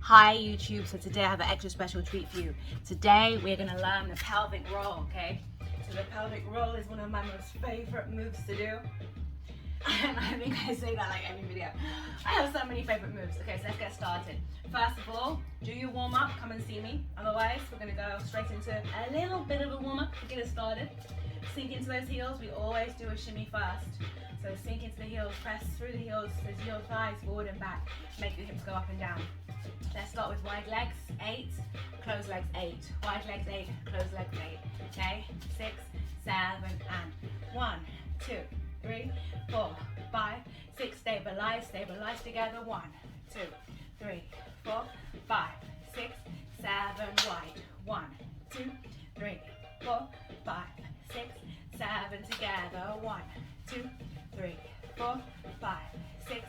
Hi YouTube, so today I have an extra special treat for you. Today we're going to learn the pelvic roll, okay? So the pelvic roll is one of my most favorite moves to do. And I think I say that like every video. I have so many favorite moves. Okay, so let's get started. First of all, do your warm up, come and see me. Otherwise, we're going to go straight into a little bit of a warm up to get it started. Sink into those heels. We always do a shimmy first. So sink into the heels, press through the heels, as your thighs forward and back. Make the hips go up and down. Let's start with wide legs, 8, close legs, 8. Wide legs, 8, close legs, 8. Okay, 6, 7, and 1, 2, 3, 4, 5, 6. Stabilize, stabilize together. 1, 2, 3, 4, 5, 6, 7. Wide. 1, 2, 3, 4, 5, 6, 7. Together. 1, 2, 3, 4, 5, 6.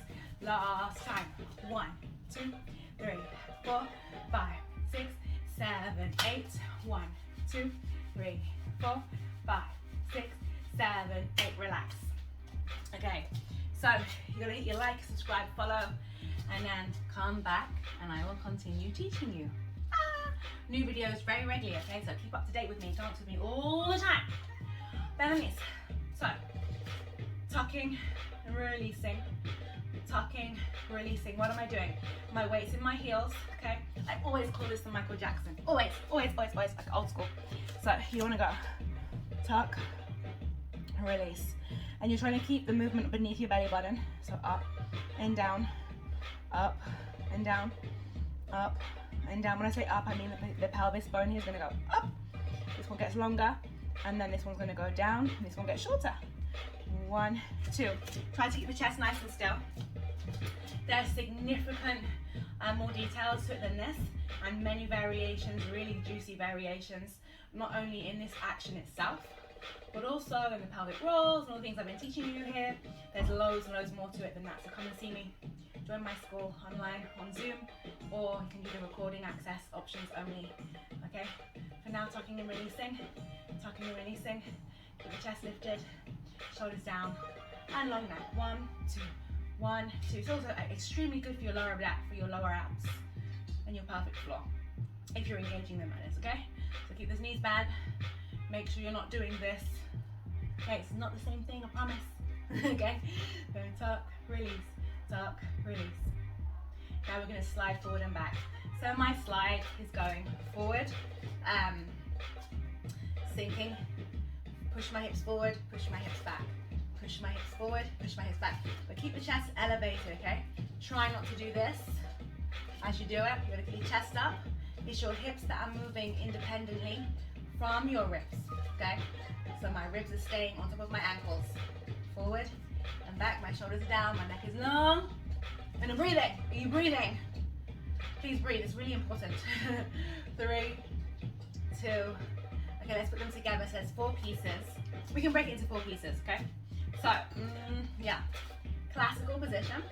Last time. 1, 2, 3, 4, 5, 6, 7, 8. 1, 2, 3, 4, 5, 6, 7, 8. Relax. Okay, so you're gonna hit your like, subscribe, follow, and then come back and I will continue teaching you. New videos very regularly, okay? So keep up to date with me, dance with me all the time. Bend the knees. So, tucking and releasing. Tucking, releasing. What am I doing? My weight's in my heels, okay? I always call this the Michael Jackson. Always, always, always, always, like old school. So you wanna go tuck, release. And you're trying to keep the movement beneath your belly button. So up and down, up and down, up and down. When I say up, I mean the pelvis bone here is gonna go up. This one gets longer, and then this one's gonna go down, and this one gets shorter. 1, 2. Try to keep the chest nice and still. There's significant more details to it than this, and many variations, really juicy variations, not only in this action itself, but also in the pelvic rolls and all the things I've been teaching you here. There's loads and loads more to it than that, so come and see me. Join my school online on Zoom, or you can do the recording access options only, okay? For now, tucking and releasing, tucking and releasing. Keep the chest lifted, shoulders down, and long neck. 1, 2, 1, 2. It's also extremely good for your lower back, for your lower abs, and your pelvic floor, if you're engaging them, that is, okay? So keep those knees bent. Make sure you're not doing this. Okay, it's not the same thing, I promise. Okay? So tuck, release, tuck, release. Now we're gonna slide forward and back. So my slide is going forward, sinking, push my hips forward, push my hips back. Push my hips forward, push my hips back. But keep the chest elevated, okay? Try not to do this. As you do it, you're gonna keep your chest up. It's your hips that are moving independently from your ribs, okay? So my ribs are staying on top of my ankles. Forward and back, my shoulders are down, my neck is long. And I'm breathing. Are you breathing? Please breathe, it's really important. 3, 2, okay, let's put them together. So it's 4 pieces. We can break it into 4 pieces, okay? So, yeah, classical position.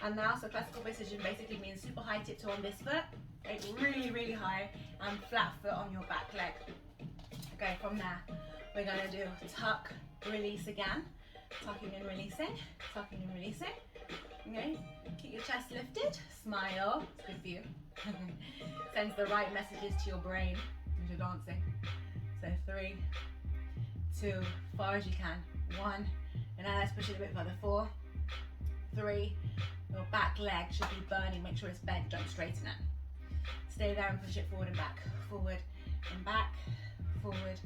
And now, so classical position basically means super high tiptoe on this foot, like really, really high, and flat foot on your back leg. Okay, from there, we're gonna do tuck, release again, tucking and releasing, tucking and releasing. Okay, keep your chest lifted, smile, it's good for you. Sends the right messages to your brain as you're dancing. So 3, 2, far as you can. 1, and now let's push it a bit further. 4, 3, your back leg should be burning, make sure it's bent, don't straighten it. Stay there and push it forward and back, forward and back, forward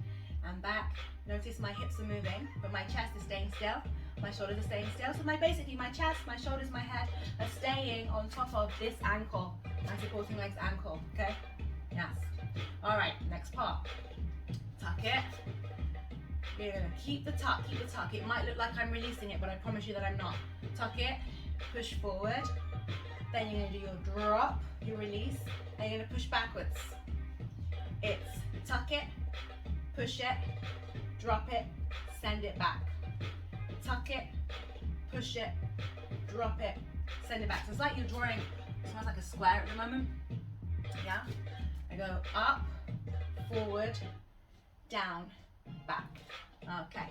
and back. Notice my hips are moving, but my chest is staying still. My shoulders are staying still. So basically my chest, my shoulders, my head are staying on top of this ankle, my supporting legs ankle, okay? Yes. All right, next part. Tuck it. You're gonna keep the tuck, keep the tuck. It might look like I'm releasing it, but I promise you that I'm not. Tuck it, push forward. Then you're gonna do your drop, your release, and you're gonna push backwards. It's tuck it, push it, drop it, send it back. Tuck it, push it, drop it, send it back. So it's like you're drawing, it smells like a square at the moment. Yeah? I go up, forward, down, back. Okay.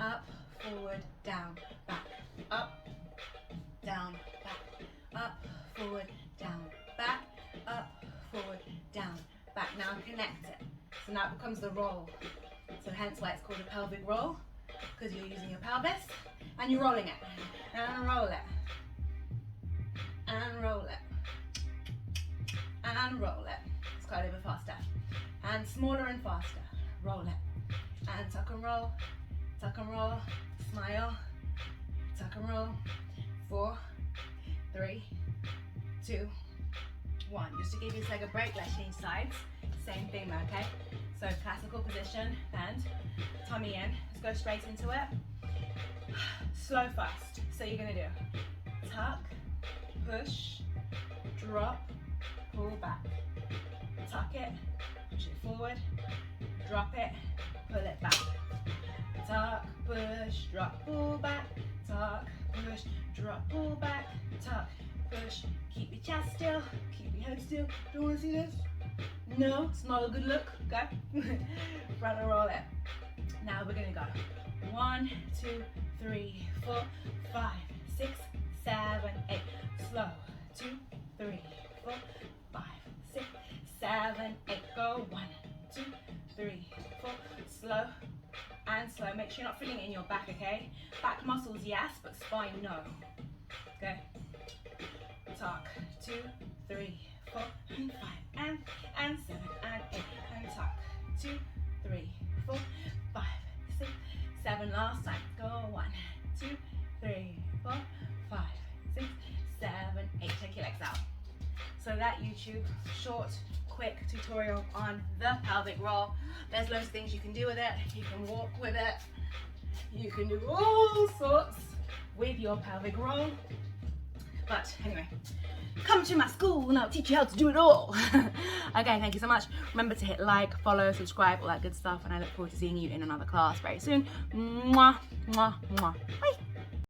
Up, forward, down, back. Up, down, back. Up, forward, down, now connect it. So now it becomes the roll. So hence why it's called a pelvic roll, because you're using your pelvis and you're rolling it. And roll it. And roll it. And roll it. Let's go a little bit faster. And smaller and faster. Roll it. And tuck and roll. Tuck and roll. Smile. Tuck and roll. 4, 3, 2, 1. Just to give this leg a break, let's change sides. Same thing, okay? So classical position and tummy in. Let's go straight into it. Slow fast. So you're gonna do tuck, push, drop, pull back. Tuck it, push it forward, drop it, pull it back. Tuck, push, drop, pull back. Tuck, push, drop, pull back. Tuck, push, keep your chest still, keep your head still. Do you want to see this? No, it's not a good look. Okay? Front and roll it. Now we're gonna go 1, 2, 3, 4, 5, 6, 7, 8. Slow. 2, 3, 4, 5, 6, 7, 8. Go 1, 2, 3, 4. Slow and slow. Make sure you're not feeling it in your back, okay? Back muscles, yes, but spine, no. Okay. Tuck. 2, 3, 4, and 5, and 7, and 8, and tuck. 2, 3, 4, 5, 6, 7. Last time. Go 1, 2, 3, 4, 5, 6, 7, 8. Take your legs out. So that YouTube short, quick tutorial on the pelvic roll. There's loads of things you can do with it. You can walk with it. You can do all sorts with your pelvic roll. But anyway, come to my school and I'll teach you how to do it all. Okay, thank you so much. Remember to hit like, follow, subscribe, all that good stuff. And I look forward to seeing you in another class very soon. Mwah, mwah, mwah. Bye.